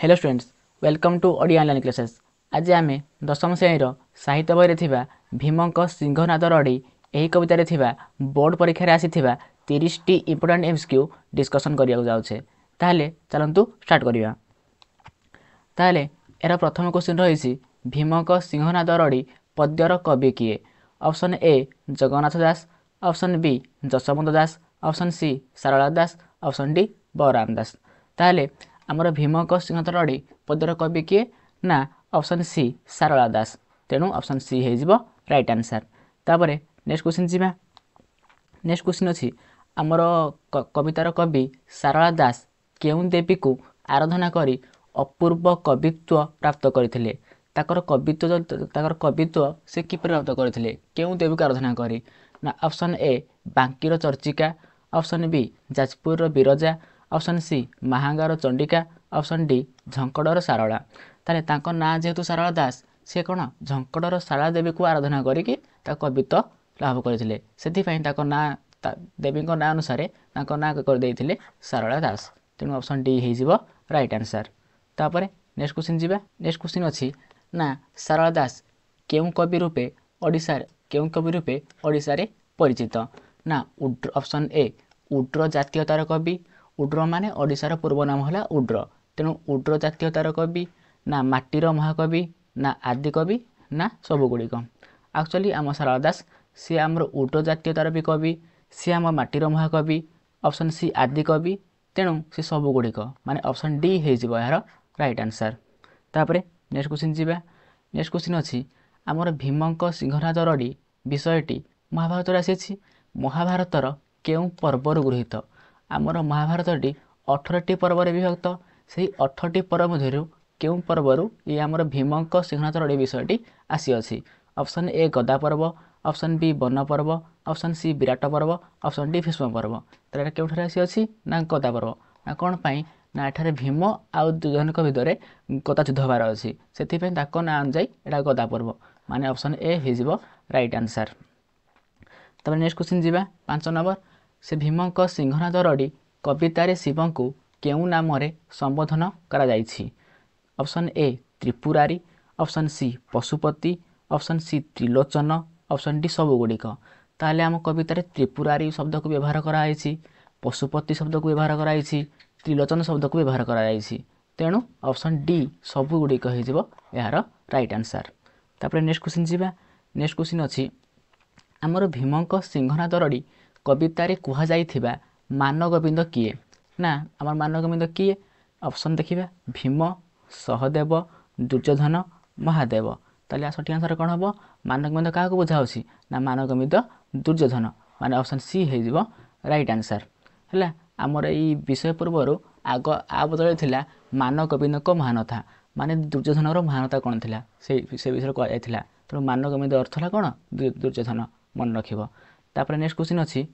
Hello students welcome to Odia online classes. आज आम दशम श्रेणी साहित्य बही थिबा भीमक सिंहनाद रड़ी यही कवितार थिबा बोर्ड परीक्षा आसी 30 टी इंपोर्टेंट एमसीक्यू डिस्कशन करिया जाउछे। ताहले चलंतु स्टार्ट करिया। ताहले एरा प्रथम क्वेश्चन रही भीमक सिंहनाद रड़ी पद्यर कवि किए। Option A Jagannath Das, option B Jaswant Das, option C Sarala Das, option D Balaram Das. ताहले आमर भीमक सिंहनाद रड़ी पद्यर कवि किए ना ऑप्शन सी सारला दास। तेणु ऑप्शन सी हो राइट आंसर। तापर नेक्स्ट क्वेश्चन जीवा। नेक्स्ट क्वेश्चन अच्छी आमर कवितार कवि सारला दास केउं देवी को आराधना करी अपूर्व कवित्व प्राप्त करथिले। ताकर कवित्व से किपर प्राप्त करथिले केउं देवी को आराधना करी ना ऑप्शन ए बांकीर Charchika, option B Jajpur Biraja, option C महांगार चंडिका, ऑप्शन डी झंकड़र सारला। ताले तांको ना जेहेतु सारला दास से कौन झंकड़र सारला देवी को आराधना करिकी कवित्व लाभ करथिले, सेथिपई ताको ना देवी ना अनुसार तांको ना कर देइथिले सारला दास। तेणु ऑप्शन डी हो राइट आंसर। तापर नेक्स्ट क्वेश्चन जीवा। नेक्स्ट क्वेश्चन अच्छी ना सारला दास केउं कवि रूपे ओडिशा रे परिचित ना ऑप्शन ए उड्र जातीयतार कवि। उड्र माने ओडिशार पूर्व नाम है उड्र, तेणु उड्र जातीयतार कवि ना माटीर महाकवि ना आदिकवि ना सबुगुड़िक। एक्चुअली आम सारला दास सी आमर उड्र जातीयतार भी कवि, सी आम माटीर महाकवि, ऑप्शन सी आदिकवि, तेणु सी सबुगुड़िक माने ऑप्शन डी हो यार राइट आंसर। तापर नेक्स्ट क्वेश्चन जीवा। नेक्स्ट क्वेश्चन अच्छी आमर भीमक सिंहनाद रड़ी विषयटी महाभारत आसी। महाभारतर केउं पर्वर गृहीत। आमर महाभारतटी 18टी पर्व विभक्त। से 18टी पर्व मध्य केउं पर्वरु ये आमर भीमक सिंहनाद रड़ी विषयटी आसी अछि। ऑप्शन ए गदा पर्व, ऑप्शन बी वन पर्व, ऑप्शन सी विराट पर्व, ऑप्शन डी भीष्म पर्व। तो केउठार आसी अछि ना गदा पर्व। ना कौन पाई ना एठारे भीम आउ दुर्योधनक भितर गदा युद्ध हबार अछि, सेथिपई ताको ना अनुଯାयी एटा गदा पर्व माने ऑप्शन ए हो राइट आंसर। तब नेक्स्ट क्वेश्चन जीवा 5 नंबर। से भीमक सिंहनाद रड़ी कवितारे शिव को केउं नाम संबोधन करा जाइछि। Option A Tripurari, option C Pashupati, option C Trilochan, option D सबुगुड़िक। ताहले आम कवितारे त्रिपुरारी शब्द को व्यवहार कराई, पशुपति शब्द को व्यवहार कराई, त्रिलोचन शब्द को व्यवहार कराई, तेणु ऑप्शन डी सबुगुड़िक हो यार राइट आंसर। तापर नेक्स्ट क्वेश्चन जीवा। नेक्स्ट क्वेश्चन अच्छी आमर भीमक सिंहनाद रड़ी कवितारे कुहा जाइथिबा मानगोविंद किए ना आमर मानगोविंद किए। ऑप्शन देखिबा भीम, सहदेव, दुर्योधन, महादेव। ताले सठिक आंसर कौन हम मानगोविंद क्या बुझाऊँ ना मानगोविंद दुर्योधन माने ऑप्शन सी हो राइट आंसर है। आमर ये विषय पूर्वर आग आ बदल थिला मानगोविंद को महानता माने दुर्योधन महानता कौन थी से विषय कहुला। तेणु मानगोविंद अर्थ है कौन दुर्योधन मन रख। तापर नेक्स्ट क्वेश्चन अच्छी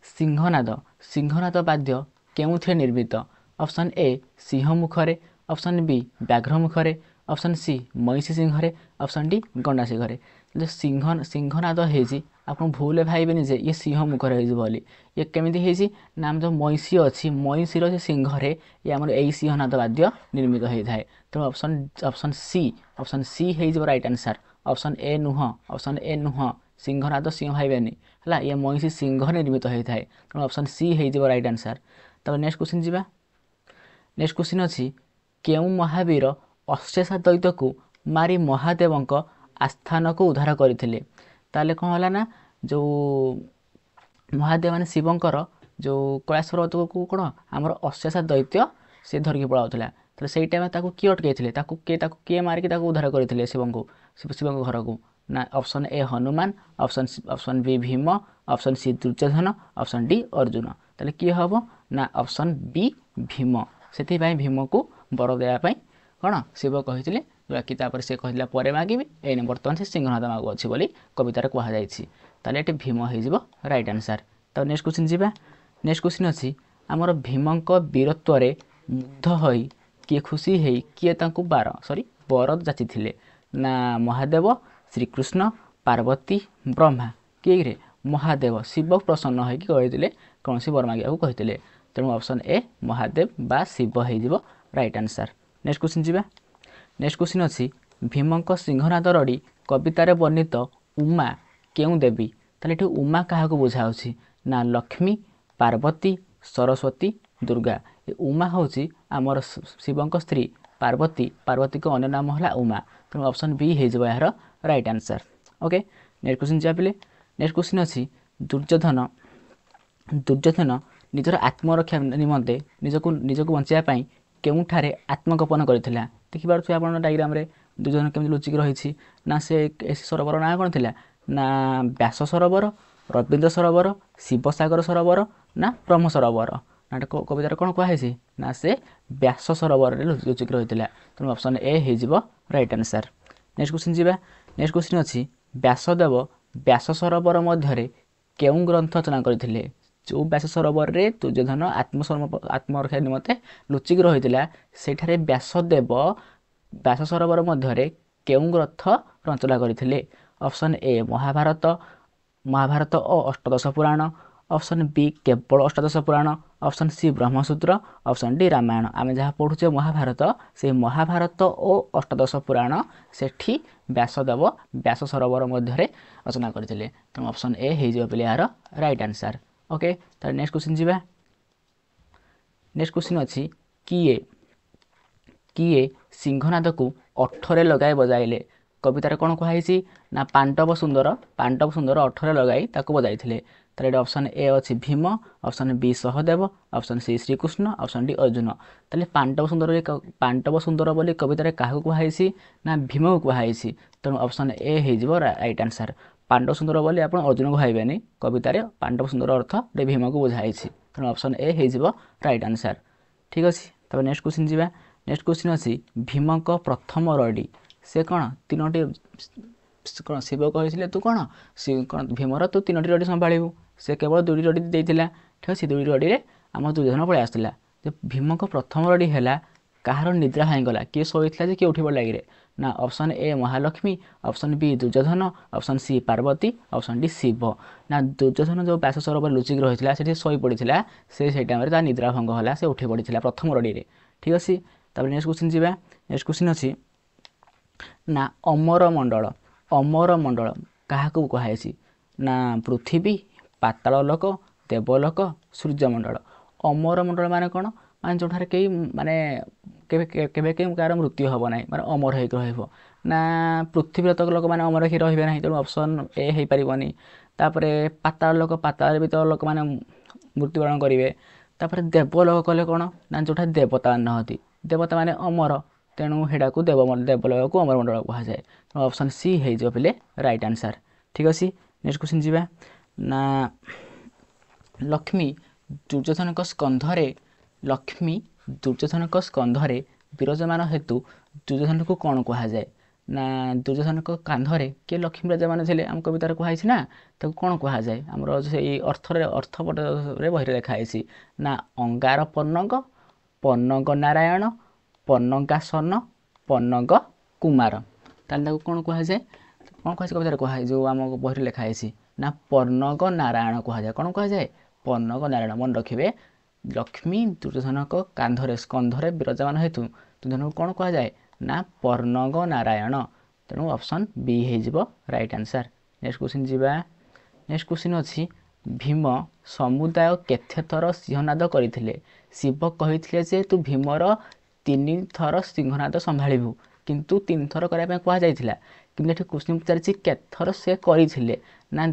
सिंहनाद वाद्य केउथिरे निर्मित। ऑप्शन ए सिंह मुखरे, ऑप्शन बी व्याघ्र मुखरे, ऑप्शन सी महिषी सिंहरे, ऑप्शन डी गंडा सिंहरे। जो सिंहनाद है आप भूल भाई जे ये सिंह मुखरे बोली ये केमी ना जो महिषी अच्छी महिषीर से सिंहरे ये आम यही सिंहनाद वाद्य निर्मित होता है। तेणु ऑप्शन सी हो राइट आंसर। ऑप्शन ए नुह सिंहनाद सिंह भाईबेनी है ये महिषी सिंह निर्मित होता है। तेणु ऑप्शन सी हो राइट आंसर। तब नेक्स्ट क्वेश्चन जीवा। नेक्स्ट क्वेश्चन अच्छी केउं महावीर अशेषा दैत्य को मारी महादेव आस्थान को उद्धार करथिले। ताले कौन होला ना जो महादेव माने शिवंकर जो कैलाशवर को कौन आमर अशेषा दैत्य से धरिकी पलाउला। तो सही टाइम ताको किए अटकैथिले किए मारिकी उद्धार करथिले शिव घर को ना option A Hanuman, option B Bhim, option C Duryodhan, option D Arjun. ताले किए हम ना ऑप्शन बी भीम। से भीम को बर देवाई कौन शिव कहते बाकी से कहला पर मागिबी एने बर्तमान से सिंहनाद मागु अच्छी बोली कवितार कहुई। ताले ये भीम हो राइट आंसर। तो नेक्स्ट क्वेश्चन जीवा। नेक्स्ट क्वेश्चन अच्छी आमर भीमक वीरत्व मुग्ध होई किए खुशी है किए बर जाची ना महादेव, श्रीकृष्ण, पार्वती, ब्रह्मा। किए महादेव शिव प्रसन्न होकर कहते कौन सी बर मागे कहते। तेणु ऑप्शन ए महादेव बा शिव हो राइट आंसर। नेक्स्ट क्वेश्चन जी। नेक्स्ट क्वेश्चन अच्छी भीमक सिंहनाद रड़ी कवितार वर्णित उमा क्यों देवी ताले ये उमा क्या बुझाऊँ ना लक्ष्मी पार्वती सरस्वती दुर्गा। ये उमा हूँ आमर शिवक स्त्री पार्वती पार्वती को अन्य नाम है उमा तेणु ऑप्शन बी हो यार right answer. Okay next question जा पे नेक्स्ट क्वेश्चन अच्छी दुर्योधन दुर्योधन निजर आत्मरक्षा निमंते निजक बचाई केउठारे आत्मगोपन करथिला देखिपारे आप डायग्राम रे दुर्योधन केमि लुचिक रही ना से सरोवर ना कौन थिला ना व्यास सरोवर रवीन्द्र सरोवर शिवसागर सरोवर ना ब्रह्म सरोवर ना कवितार कौन कहुई ना से व्यास सरोवर लुचिक रही तेणु ऑप्शन ए हो राइट आंसर। नेक्स्ट क्वेश्चन जी। नेक्स्ट क्वेश्चन अच्छी व्यासदेव व्यास सरोवर मध्य केउं ग्रंथ रचना करथिले जो व्यास सरोवर रे दुर्योधन आत्मरक्षा निमंते लुचिक रही सेठारे व्यासदेव व्यास सरोवर मध्य केउं ग्रंथ रचना करथिले ऑप्शन ए महाभारत महाभारत और अष्टादश पुराण ऑप्शन बी केवल अष्टादश पुराण option C Brahmasutra option D Ramayana. आम जहाँ पढ़ुचे महाभारत से महाभारत और अष्टादश पुराण सेठी व्यासदेव व्यास सरोवर मध्य रचना करथिले तेणु ऑप्शन ए हो पे यार राइट आंसर। ओके तो नेक्स्ट क्वेश्चन जी। नेक्स्ट क्वेश्चन अच्छी किए किए सिंहनाद को अठरे लगाए बजाइले कवितार कौन कहुई ना पांडव सुंदर अठरे लगाई बजाई तार ये ऑप्शन ए अच्छी Bhim option B Sahadev option C Shrikrishna option D Arjun. ताले पांडव सुंदर बोली कवितार क्या कहुई ना भीम को कहुई तेणु ऑप्शन ए हो राइट आंसर। पांडव सुंदर बोली आप अर्जुन को कहबेनि कवितार पांडव सुंदर अर्थ भीम को बुझाई तेणु ऑप्शन ए हो राइट आंसर। ठीक अच्छे तब नेक्स्ट क्वेश्चन जी। नेक्स्ट क्वेश्चन अच्छी भीमक प्रथम रड़ी से कौन तीनो कौन शिव कही तू कौन कौन भीमर तू तीनो रड़ी संभालू से केवल दुई रड़ी देता ठीक अच्छे दुई रड़ी में आम दुर्योधन पलि आसला भीमक प्रथम रड़ी है कहार निद्रा भाईगला किए शोता किए उठी पड़ा कि ना option A Mahalakshmi option B Duryodhan option C Parvati option D Shiva. ना दुर्योधन जो व्यास सरोवर लुचिक रही है शोई पड़ा से टाइम निद्रा भंग है से उठी पड़ा प्रथम रड़ी में ठीक अच्छे तब नेक्स्ट क्वेश्चन जी। नेक्स्ट क्वेश्चन अच्छी ना अमर मंडल क्या कहुई ना पृथ्वी पाताल लोक देवलोक सूर्यमंडल। अमर मंडल माने कौन माने जो कहीं माने कार मृत्यु हम ना माने अमर हो ना पृथ्वी तक लोक मैंने अमर ही रे ना तेणु ऑप्शन ए हो पारनी। तापर पाताल भी तो लोक मैंने मृत्युवरण करेंगे। तापर देवलोक कले कौन ना जोटा देवता नहती देवता माने अमर तेणु हेडा को देवलोक को अमर मंडल कहुए ऑप्शन सी हो पे राइट आंसर। ठीक अच्छे नेक्स्ट क्वेश्चन जी। ना लक्ष्मी दुर्योधन स्कंधरे विराजमान हेतु दुर्योधन को कौन कहुए ना दुर्योधन कांधरे किए लक्ष्मी विराजमान थे आम कवितार कहुई ना तो कौन कहुए आमर से अर्थपट बही लिखाई ना अंगार पन्नग पन्नग नारायण पन्नगासन पन्नग कुमार ताल कौन कहुए कवितार कहुए जो आम बही लिखाई ना पन्नग नारायण कहुए कौन कहुए पन्नग नारायण मन रखिए लक्ष्मी दुर्योधन कांधरे स्कंधरे विराजमान हेतु दुर्योधन को कौन कहुए ना पन्नग नारायण तेणु ऑप्शन बी हो राइट आंसर। नेक्स्ट क्वेश्चन जी। नेक्स्ट क्वेश्चन अच्छी भीम समुदाय केते थर सिंहनाद करते शिव कही तू भीमर 3 थर सिंहनाद संभालू किंतु 3 थर करने कहुला कि क्वेश्चन पचारि केथर से करते ना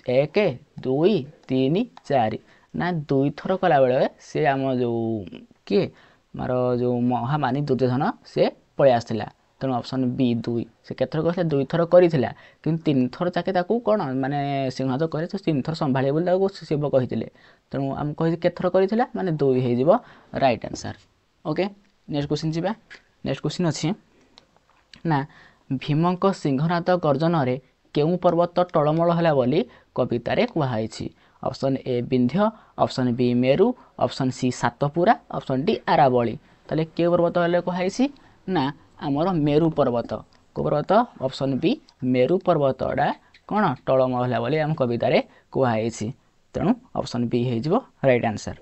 1 2 3 4 ना 2 थर कला बेले से आम जो किए मार जो महामानी दुर्योधन से पलि आसला तेणु ऑप्शन बी 2 से केथर कहला 2 थर करता कि 3 थर जाके कौन माने सिंहनाद करे तो 3 थर संभाले बोली शिव कही तेणु आम कही केथर करता माने 2 हो right answer. Okay next question जी। नेक्स्ट क्वेश्चन अच्छी ना भीमक सिंहनाद गर्जन रे केउं पर्वत टलमल है बोली कवितार कहुई option A Vindhya option B Meru option C Satpura option D Aravalli ताले के पर्वत है कहुई ना आमर मेरु पर्वत को पर्वत ऑप्शन बी मेरु पर्वतटा कौन टलमल है बोली आम कवितार कहुई तेणु ऑप्शन बी हो राइट आंसर।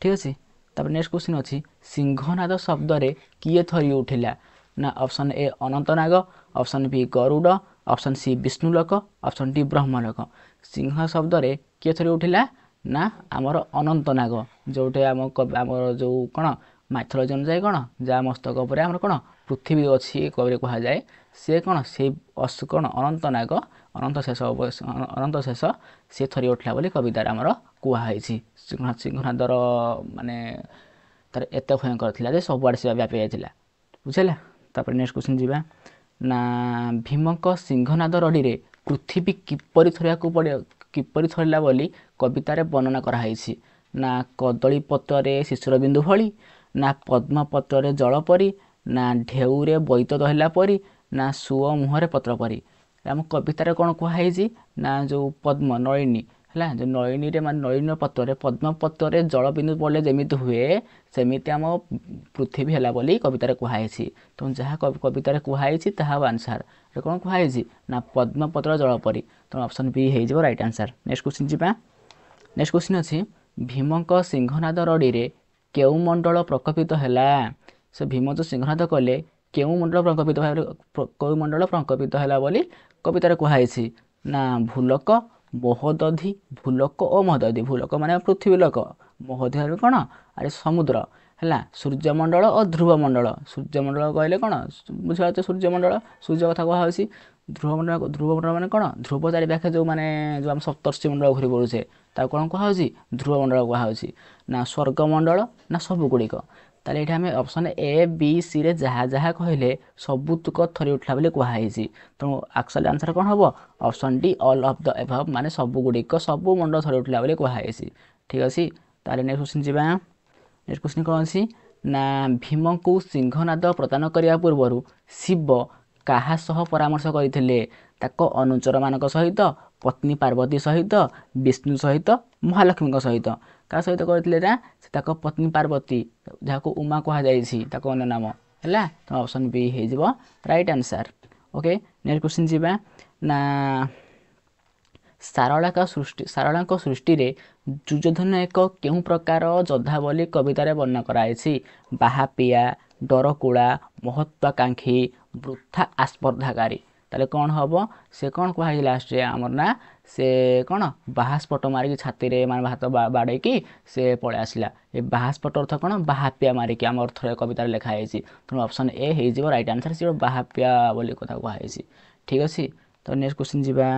ठीक अच्छे तापर नेक्स्ट क्वेश्चन अच्छी सिंहनाद शब्द रे किए थरी उठिला ना option A Anantnag option B Garuda option C Vishnulok option D Brahmalok सिंह शब्द रे किए थरी उठिला ना आमर अनंतनाग जोटे आम जो कौन माइथोलॉजी अनुसार कौन जहाँ मस्तक उपर आम कौन पृथ्वी अच्छी कवि कह जाए सी कौन से कौन अनंतनाग अनंत शेष सी थरी उठला बोली कवितार आमर कहुई सिंहनादर माने तार एत भयंकर था सबुआड़े से व्यापी जाता बुझेगा तापर नेक्स्ट क्वेश्चन जीवा ना भीमक सिंहनाद रड़ी रे पृथ्वी किपरि थरिला बोली कवितार वर्णना कराई ना कदली पत्र शिशुर बिंदु भली ना पद्म पत्र जल परी ना ढेउरे बैत दहला परी ना सुओ मुहरे पत्र परी आम कवितार कौन कहुई ना जो पद्म नलिनी है जो नलिनी मान नलिनी पत्र पद्म पत्र जल बिंदु पड़े जमी हुए सेमती आम पृथ्वी है बोली कवितार कहुई तो जहाँ कवितार कहुई आंसर कौन कहुई ना पद्म पत्र जल परी तो ऑप्शन बी हो राइट आंसर नेक्स्ट क्वेश्चन जीवा नेक्स्ट क्वेश्चन अच्छी भीमक सिंहनाद रड़ी रे केउ मंडल प्रकपित है से भीम जो सिंहनाद कले केउ मंडल प्रकपित केउ मंडल प्रकपित है बोली कवितार कहुई ना भूलोक महोदधि भूलोक और महोदधि भूलोक माने पृथ्वी लोक महोदधि कौन अरे समुद्र है सूर्यमंडल और ध्रुवमंडल सूर्यमंडल कहले कौन बुझा सूर्यमंडल सूर्य कथा कहुई ध्रुवमंडल माने कौन ध्रुव चारि पाखे जो माने जो आम सप्तर्षि मंडल घूरी बुलूचे कौन कहुई ध्रुवमंडल कहुई ना स्वर्गमंडल ना सबुगुड़िक ताले ये आम ऑप्शन ए बी सी रे जहाँ जहाँ कहले सबुतक थरी उठला बोली कहुई तेणु एक्चुअली आंसर कौन हम option D all of the above माने सबुगुड़िक सबु मंडल थरी उठला बोली कहुई ठीक अच्छे ताले नेक्स्ट क्वेश्चन जीवा नेक्स्ट क्वेश्चन कौन अच्छी ना भीम को सिंहनाद प्रदान करने पूर्व शिव क्या सह परामर्श करते अनुचर मान सहित पत्नी पार्वती सहित विष्णु सहित महालक्ष्मी सहित क्या सहित करते पत्नी पार्वती जहाँ उमा कहुई अन्य नाम है तो ऑप्शन बी हो right answer okay next question जीवा ना सारला सृष्टि रे दुर्योधन एक केउं प्रकार योद्धा बोली कवितार वर्णना कराई बाहापिया डरकुड़ा महत्वाकांक्षी वृथा आस्पर्धाकारी ताले कौन हम से कौन कहुई लास्ट आमर ना से कौन बाहास्पट मारिक छाती रे मान हाथ बाड़े कि से पलि आसला ये बाहास्पट अर्थ कौन बाहापिया मारिक आम अर्थ कवितार लिखाई तेणु ऑप्शन ए हो राइट आंसर सी बाहापिया बोली कथा कहुई ठीक अच्छे तो नेक्स्ट क्वेश्चन जीवा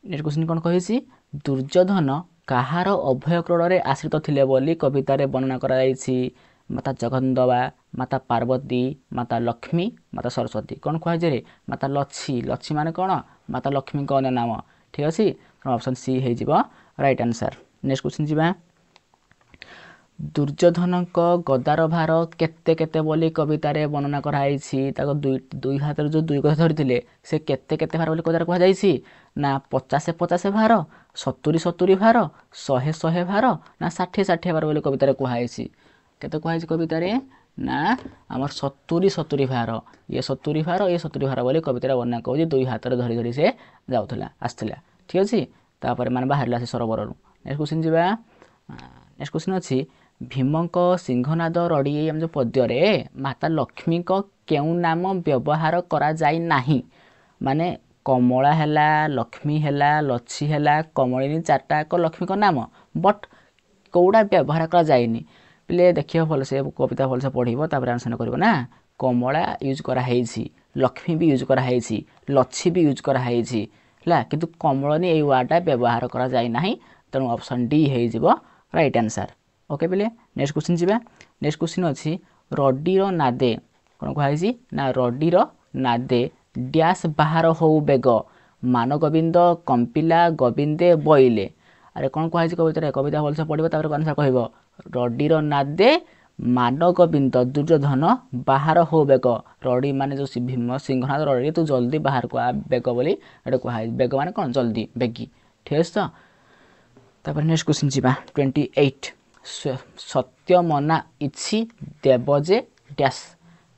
नेक्स्ट क्वेश्चन कौन कही दुर्योधन कहार अभय क्रोड़े आश्रित थिले बोली कवितार वर्णना कराई माता जगदम्बा माता पार्वती माता लक्ष्मी माता सरस्वती कौन कहुए माता लच्छी लच्छी माने कौन माता लक्ष्मी अन्य नाम ठीक अच्छे तो ऑप्शन सी हो राइट आंसर नेक्स्ट क्वेश्चन जीवा दुर्योधन गदार भार केते केते बोली कवितार वर्णना कराई दुई हाथ जो दुई कथा धरी से केते केते भार बोली कवितार कहुई ना 50 भार 70 भार 100 भार ना 60 भार बोली कवितार कहुई केते कहुई कवितार ना आमर 70 भार ये 70 भार ये 70 भार बोली कवितार वर्णना कौन दुई हाथ धरी धरी से जाऊला आसला ठीक अच्छे तापर मैंने बाहर से सरोवर नेक्स्ट क्वेश्चन जीवा नेक्स्ट क्वेश्चन अच्छी भीमक सिंहनाद रड़ी आम जो पद्य माता लक्ष्मी केउ नाम व्यवहार करा जाई नाही माने कमला है लक्ष्मी है लच्छी है कमलिनी चार्टा एक लक्ष्मी नाम बट कौड़ा व्यवहार करा जाइनी पे देखिए भलसे कविता भलसे पढ़व तापर आंसर कर ना कमला यूज कराई लक्ष्मी भी यूज कराई लच्छी भी यूज कराई किंतु कमलिनी ये वार्डटा व्यवहार करा जाई नाही तेणु ऑप्शन डी हो राइट आंसर ओके पे नेक्स्ट क्वेश्चन जीवा नेक्स्ट क्वेश्चन अच्छी रडीर नादे कौन कहुई ना रडीर नादे डैश बाहर हो बेग मान गोविंद कंपिला गोविंदे बइले अरे कौन कहुई कविता कविता भलसे पढ़व तापर आंसर कह रडीर नादे मान गोविंद दुर्योधन बाहर हो बेग रड़ी माने जो भीम सिंहनाद रड़ी तू जल्दी बाहर को आ बेग बोली ये कहुई बेग माने कौन जल्दी बेगी ठीक है तो नेक्स्ट क्वेश्चन जीवा 28 सत्य मना इछि देवजे डैश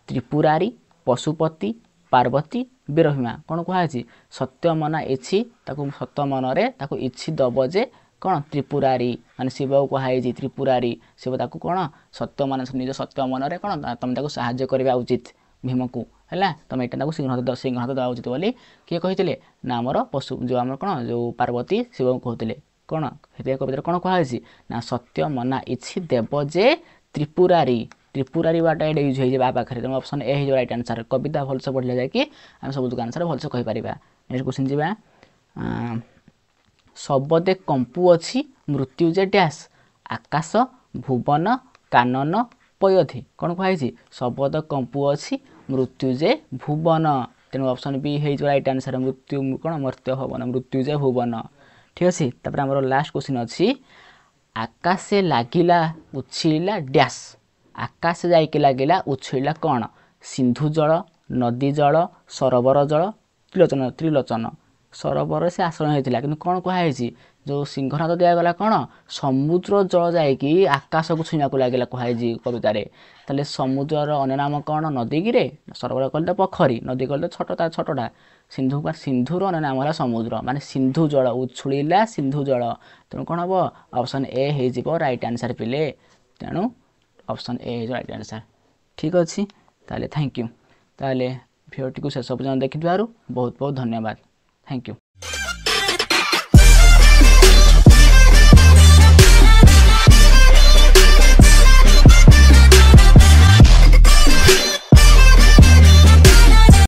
त्रिपुरारी पशुपति पार्वती विरहिमा कौन कहुई सत्य मना इछि ताकू सत्य मन रे ताकू इछि दब जे କ'ଣ ତ୍ରିପୁରାରୀ ମାନେ ଶିବକୁ କୁହାଯାଇଛି ତ୍ରିପୁରାରୀ। ଶିବ ତାକୁ କ'ଣ ସତ୍ୟ ମାନେ ନିଜ ସତ୍ୟ ମନରେ କ'ଣ ତୁମେ ତାକୁ ସାହାଯ୍ୟ କରିବା ଉଚିତ ଭୀମକୁ ହେଲା, ତୁମେ ଏଇଟା ତାକୁ ସିଂହନାଦ ଦେବା ଉଚିତ ବୋଲି କିଏ କହିଥିଲେ ନା ଆମର ଯେଉଁ ଆମର କ'ଣ ଯେଉଁ ପାର୍ବତୀ ଶିବଙ୍କୁ କହୁଥିଲେ। କ'ଣ ସେଥିପାଇଁ କବିତାରେ କ'ଣ କୁହାଯାଇଛି ନା ସତ୍ୟ ମନା ଇଛି ଦେବ ଯେ ତ୍ରିପୁରାରୀ। ତ୍ରିପୁରାରୀ ୱାର୍ଡଟା ଏଇଟା ୟୁଜ୍ ହେଇଯିବ ଆ ପାଖରେ, ତେଣୁ ଅପସନ୍ ଏ ହେଇଯିବ ରାଇଟ୍ ଆନ୍ସର୍। କବିତା ଭଲସେ ପଢ଼ିଲେ ଯାଇକି ଆମେ ସବୁତକ ଆନ୍ସର୍ ଭଲସେ କହିପାରିବା। ନେକ୍ସଟ କ୍ୱେଶ୍ଚିନ୍ ଯିବା। ଶବଦେ କମ୍ପୁ ଅଛି ମୃତ୍ୟୁଜେ ଡ୍ୟାସ୍ ଆକାଶ ଭୁବନ କାନନ ପୟୋଧି। କ'ଣ କୁହାଯାଇଛି ଶବଦ କମ୍ପୁ ଅଛି ମୃତ୍ୟୁଜେ ଭୁବନ, ତେଣୁ ଅପସନ୍ ବି ହେଇଯିବ ରାଇଟ୍ ଆନ୍ସର୍। ମୃତ୍ୟୁ କ'ଣ ମର୍ତ୍ତ୍ୟ ଭବନ ମୃତ୍ୟୁଜେ ଭୁବନ। ଠିକ୍ ଅଛି। ତାପରେ ଆମର ଲାଷ୍ଟ କ୍ୱେଶ୍ଚିନ୍ ଅଛି ଆକାଶେ ଲାଗିଲା ଉଛିଳିଲା ଡ୍ୟାସ୍। ଆକାଶ ଯାଇକି ଲାଗିଲା ଉଛିଳିଲା କ'ଣ ସିନ୍ଧୁ ଜଳ ନଦୀ ଜଳ ସରୋବର ଜଳ ତ୍ରିଲୋଚନ। ସରୋବରରେ ସେ ଆଶ୍ରୟ ହେଇଥିଲା, କିନ୍ତୁ କ'ଣ କୁହାଯାଇଛି ଯେଉଁ ସିଂହନାଦ ଦିଆଗଲା କ'ଣ ସମୁଦ୍ର ଜଳ ଯାଇକି ଆକାଶକୁ ଛୁଇଁବାକୁ ଲାଗିଲା କୁହାଯାଇଛି କବିତାରେ। ତାହେଲେ ସମୁଦ୍ରର ଅନ୍ୟ ନାମ କ'ଣ ନଦୀଗିରେ, ସରୋବର କହିଲେ ତ ପୋଖରୀ, ନଦୀ କହିଲେ ତ ଛୋଟଟା। ସିନ୍ଧୁର ଅନ୍ୟ ନାମ ହେଲା ସମୁଦ୍ର, ମାନେ ସିନ୍ଧୁ ଜଳ ଉଛୁଳିଲା ସିନ୍ଧୁ ଜଳ। ତେଣୁ କ'ଣ ହେବ ଅପସନ୍ ଏ ହେଇଯିବ ରାଇଟ୍ ଆନ୍ସର୍ ପିଲେ। ତେଣୁ ଅପସନ୍ ଏ ହେଇଯିବ ରାଇଟ୍ ଆନ୍ସର୍। ଠିକ୍ ଅଛି। ତାହେଲେ ଥ୍ୟାଙ୍କ ୟୁ। ତାହେଲେ ଭିଡ଼ିଓଟିକୁ ଶେଷ ପର୍ଯ୍ୟନ୍ତ ଦେଖିଥିବାରୁ ବହୁତ ବହୁତ ଧନ୍ୟବାଦ। Thank you.